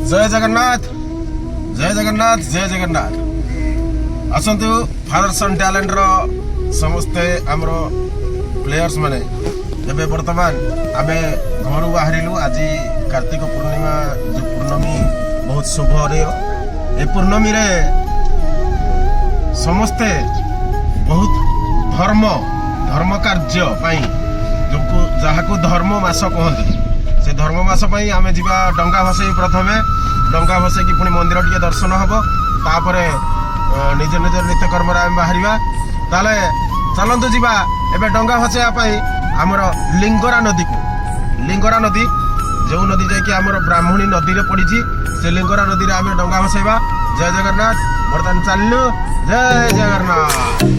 जय जगन्नाथ जय जगन्नाथ जय जगन्नाथ आसतु फादर सन टैलेंट समस्ते आमर प्लेयर्स माने जब बर्तमान आम घर बाहरिलु आज कार्तिक पूर्णिमा जो पूर्णमी बहुत शुभनीय ए पूर्णमी रे समस्ते बहुत धर्म कार्य जो जहाँ धर्म मास कहते से धर्म मास आम जा डंगा भसई प्रथमे डंगा भसई पुणी मंदिर टे दर्शन हम तापर निज निज नित्यकर्म आम बाहर ताले चलतु जा एबे डंगा भसैया आमर लिंगरा नदी जो नदी जाकि आमर ब्राह्मणी नदी रे पड़ी से लिंगरा नदी रे आम डंगा भसैबा। जय जगन्नाथ बर्तमान चलू जय जगन्नाथ।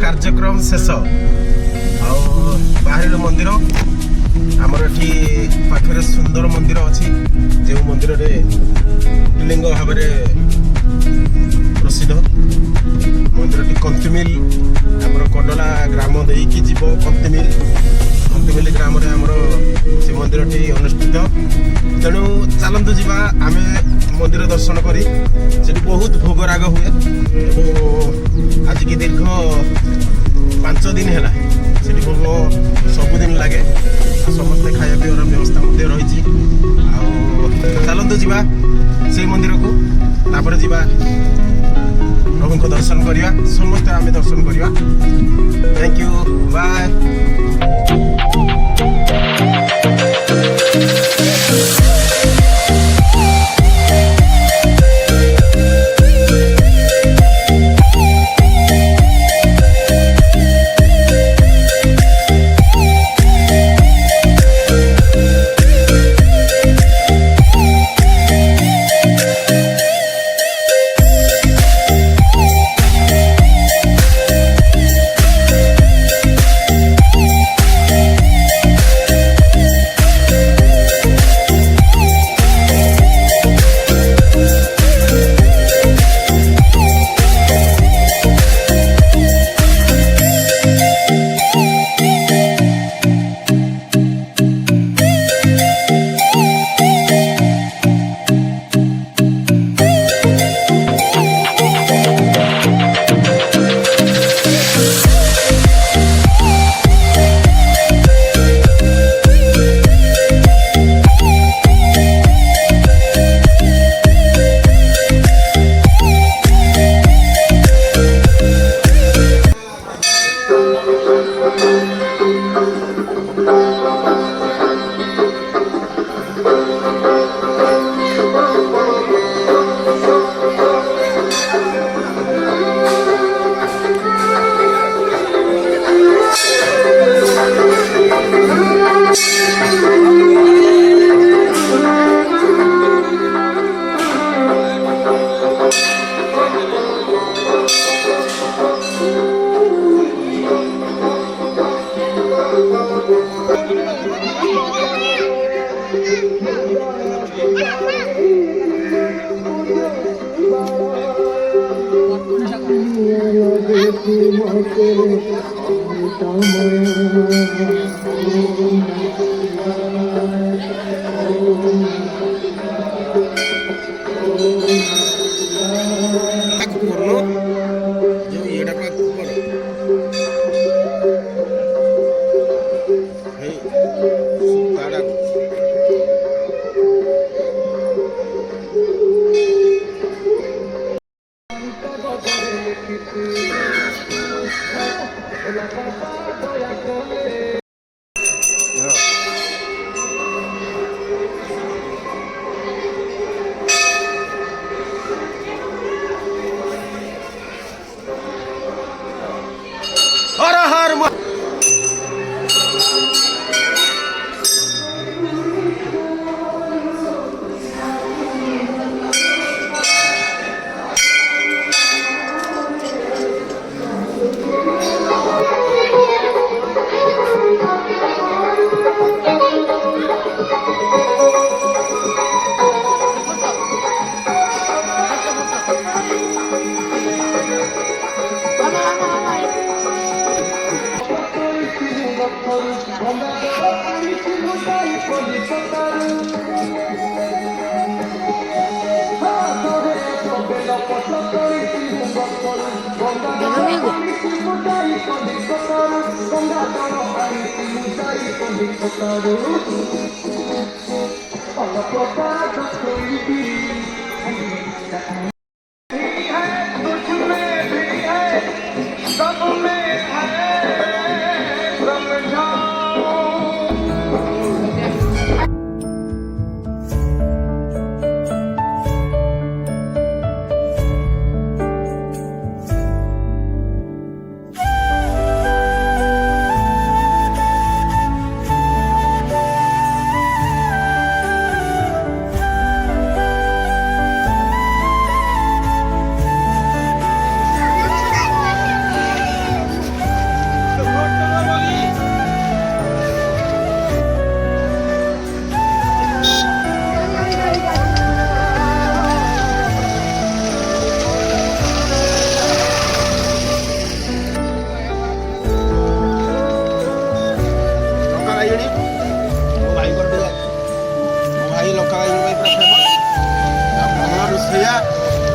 कार्यक्रम शेष बाहर मंदिर आमर एठी पाखे सुंदर मंदिर अच्छी जो मंदिर लिंग भाव प्रसिद्ध मंदिर कंतिमिल आमर कडला ग्राम देकी जीव कंतिमिल ग्राम से मंदिर अनुष्ठित तेणु चलतु जा आम मंदिर दर्शन करी बहुत भोगराग हुए आज की दीर्घ 5 दिन है भोग सबुदिन लगे समस्ते खाया पीवर व्यवस्था रही। चलतु जीवा से मंदिर को तापर जीवा प्रभु को दर्शन करिया समस्त आमे दर्शन करिया। Thank you bye.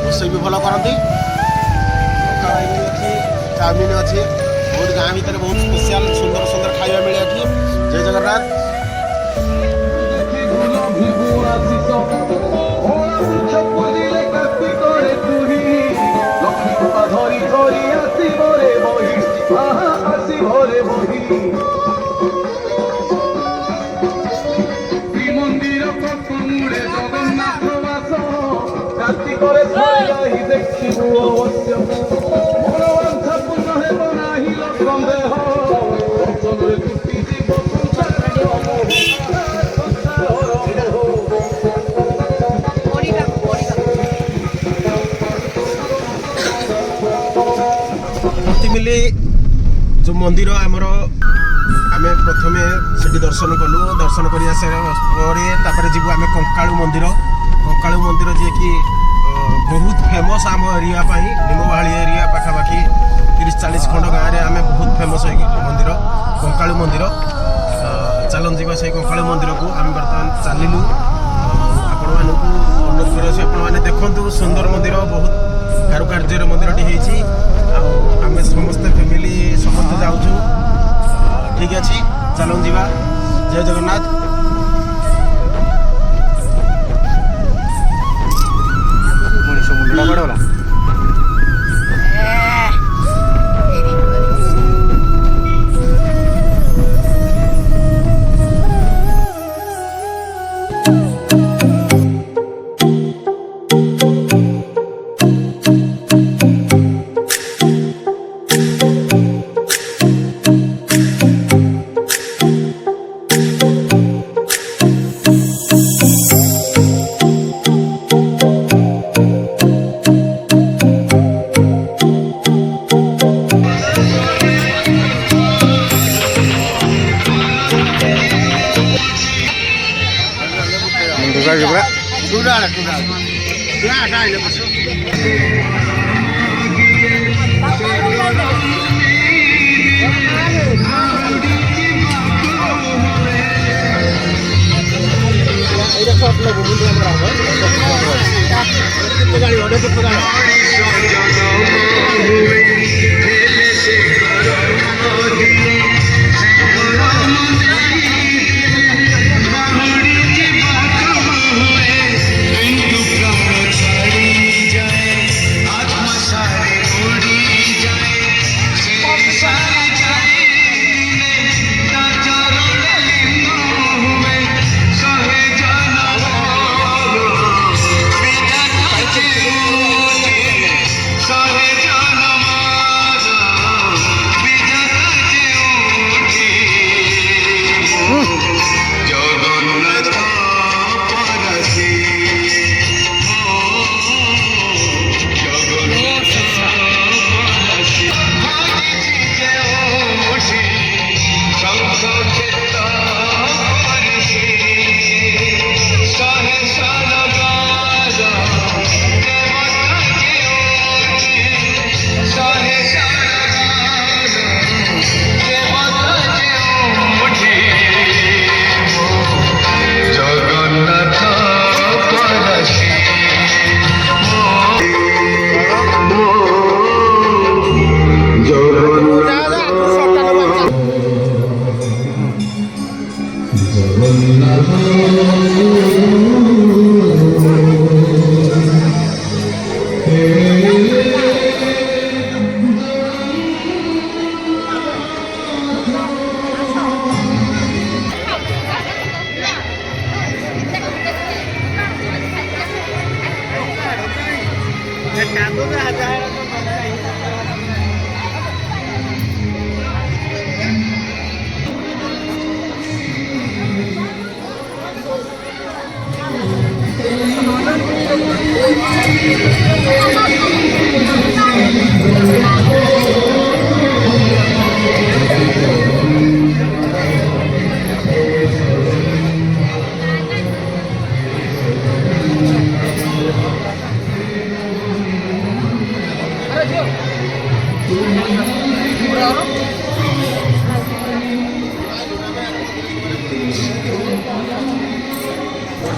रोषे भी भल करती चाउमिन अच्छी बहुत गाँ भितर बहुत स्पेशल सुंदर सुंदर खाଇବା मिले जय जगन्नाथ। ମିଲି जो मंदिर आमर आम प्रथम से दर्शन कलु दर्शन कर जीव आम कंकालू मंदिर जी कि बहुत फेमस आम एरिया निमबाड़ी एरिया पाखापाखि 30-40 खंड गाँव में आम बहुत फेमस मंदिर कंकालू मंदिर चलन जीवा से कंकालू मंदिर को आम बर्तमान चलू आपण अनुरोध कर देखु सुंदर मंदिर बहुत कारुकार्यर मंदिर आम समस्ते फैमिली समस्त जाऊँ ठीक अच्छे चलन जीवा जय जगन्नाथ। मनीष मुंडा बड़ा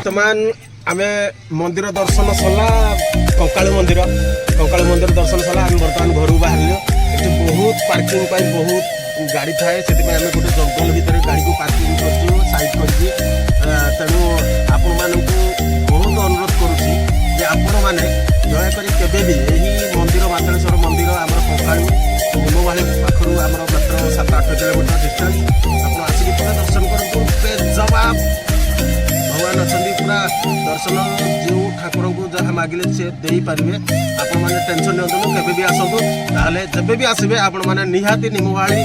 वर्तमान आमे मंदिर दर्शन सरला कंकालू मंदिर दर्शन सरला आम बर्तमान घर बाहर बहुत पार्किंग बहुत गाड़ी थाए से आम गोटे जंगल भितर गाड़ी को पार्किंग कर साइड कर तेणु आपण मानक बहुत अनुरोध करुँची आपण मैंने दयाकोरी केवे भी यही मंदिर मातलेश्वर मंदिर आम कंकालू निमबाड़ी पाखर आम मात्र 7-8 किलोमीटर डिस्टेंस आप आसिक पूरा दर्शन करूँ जवाब भगवान अच्छा पूरा दर्शन जो ठाकुर को जहाँ ମାଗିଲେ ସେ ଦେଇପାରିବେ। ଆପଣମାନେ ଟେନସନ୍ ନିଅନ୍ତୁନି, କେବେ ବି ଆସନ୍ତୁ। ତାହେଲେ ଯେବେ ବି ଆସିବେ ଆପଣମାନେ ନିହାତି ନିମବାଳି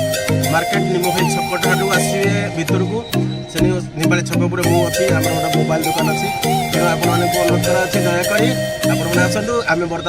ମାର୍କେଟ ନିମବାଳି ଛକ ଠାରୁ ଆସିବେ ଭିତରକୁ। ସେ ନିମବାଳି ଛକ ଉପରେ ମୁଁ ଅଛି, ଆମର ଗୋଟେ ମୋବାଇଲ ଦୋକାନ ଅଛି। ତେଣୁ ଆପଣମାନଙ୍କୁ ଅନୁରୋଧ କରାଯାଉଛି ଦୟାକରି ଆପଣମାନେ ଆସନ୍ତୁ। ଆମେ ବର୍ତ୍ତମାନ